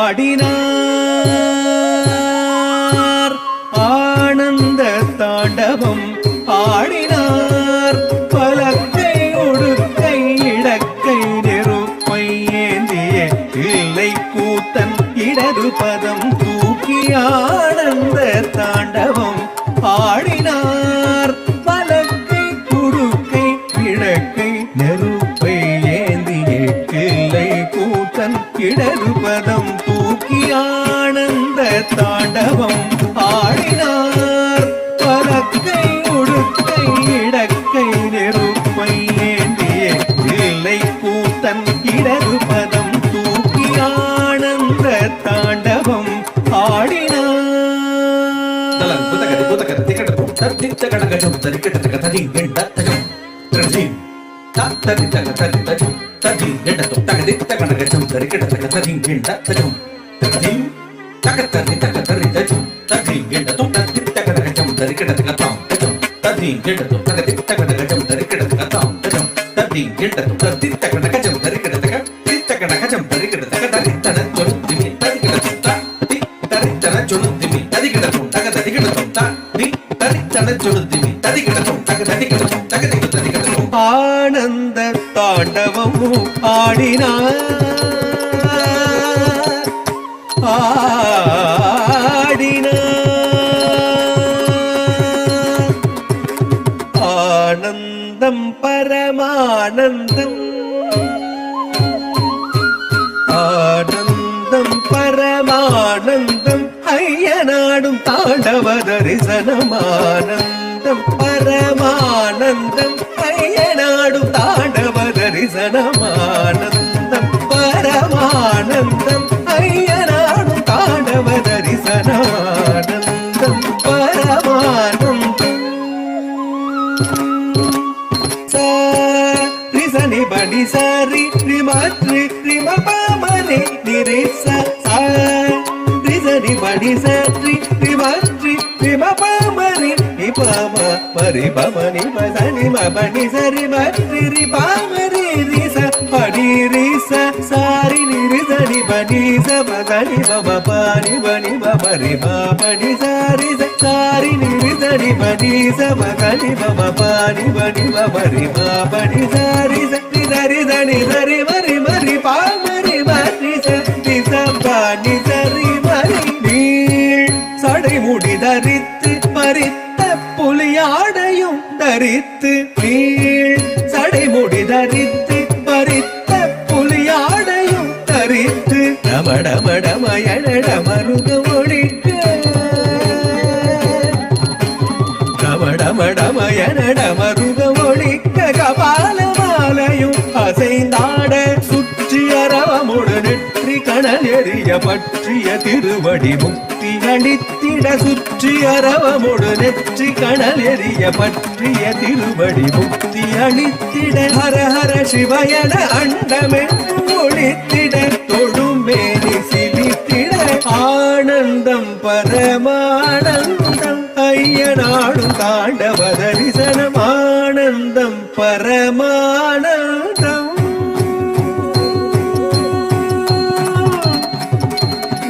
ஆடினார் ஆனந்த தாண்டவம் ஆடினார் பலக்கை உடுக்கை இடக்கை நெருப்பை ஏந்திய இல்லை கூத்தன் இடது பதம் தூக்கி ஆனந்த தாண்டவம் ஆடினார் பலக்கை உடுக்கை இடக்கை நெருப்பை ஏந்திய இல்லை கூத்தன் இடது பதம் தூக்கி ஆனந்த தாண்டவம் ஆடினார் பலக்கை உடுக்கை இடக்கை நெருப்பை ஏந்திய இல்லை கூத்தன் இடது பதம் தூக்கி ஆனந்த தாண்டவம் ஆடினார். ஆனந்த தாண்டவமும் ஆடினார் ஆனந்தம் பரமானந்தம் ஆனந்தம் பரமானந்தம் ஐயனாடும் தாண்டவ தரிசனமானந்தம் பரமானந்தம் ஐயனாடும் தாண்டவ தரிசனமானந்தம் பரமானந்தம் ஐயனாடும் தாண்டவ தரிசனமானந்தம் பரமானந்தம் சரி படி சரி ரிமத்ரி ரிமபமரி நிரிச சரி படி சரி ரிமத்ரி ரிமபமரி நிபம பரி பமனி பசனி மபனி சரி மத்ரி ரிபமரி ரிச படி ரிச சாரி நிரிசனி படி ச பதனி பம பனி பனி பமரி படி சாரி சாரி நிரிசனி படி ச பதனி பம பனி பனி பமரி படி சாரி சரி தனி சரி மரி மரி பாமரி மரி சரி சபானி சரி மரி நீள் சடை முடி தரித்து பறித்த புலியாடையும் தரித்து நீள் சடை முடி தரித்து பறித்த புலியாடையும் தரித்து டமடமடமயட மருக ஒழிக்க டமடமடமயட மருக ஒழிக்க கபால மாலையும் அசைந்தாட சுற்றி அரவமுடு நெற்றி கணல் எறிய பற்றிய திருவடி முக்தி அளித்திட சுற்றி அரவமுடு நெற்றி கணல் எறிய பற்றிய திருவடி முக்தி அளித்திட ஹர ஹர சிவயன அண்டமென்று ஒழித்திட தொழுமேனி சிலித்திட ஆனந்தம் பரமானந்தம் ஐயனாடும் தாண்டவ தரிசனம் ஆனந்தம் பரமானந்தம்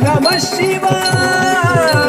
நம சிவாய.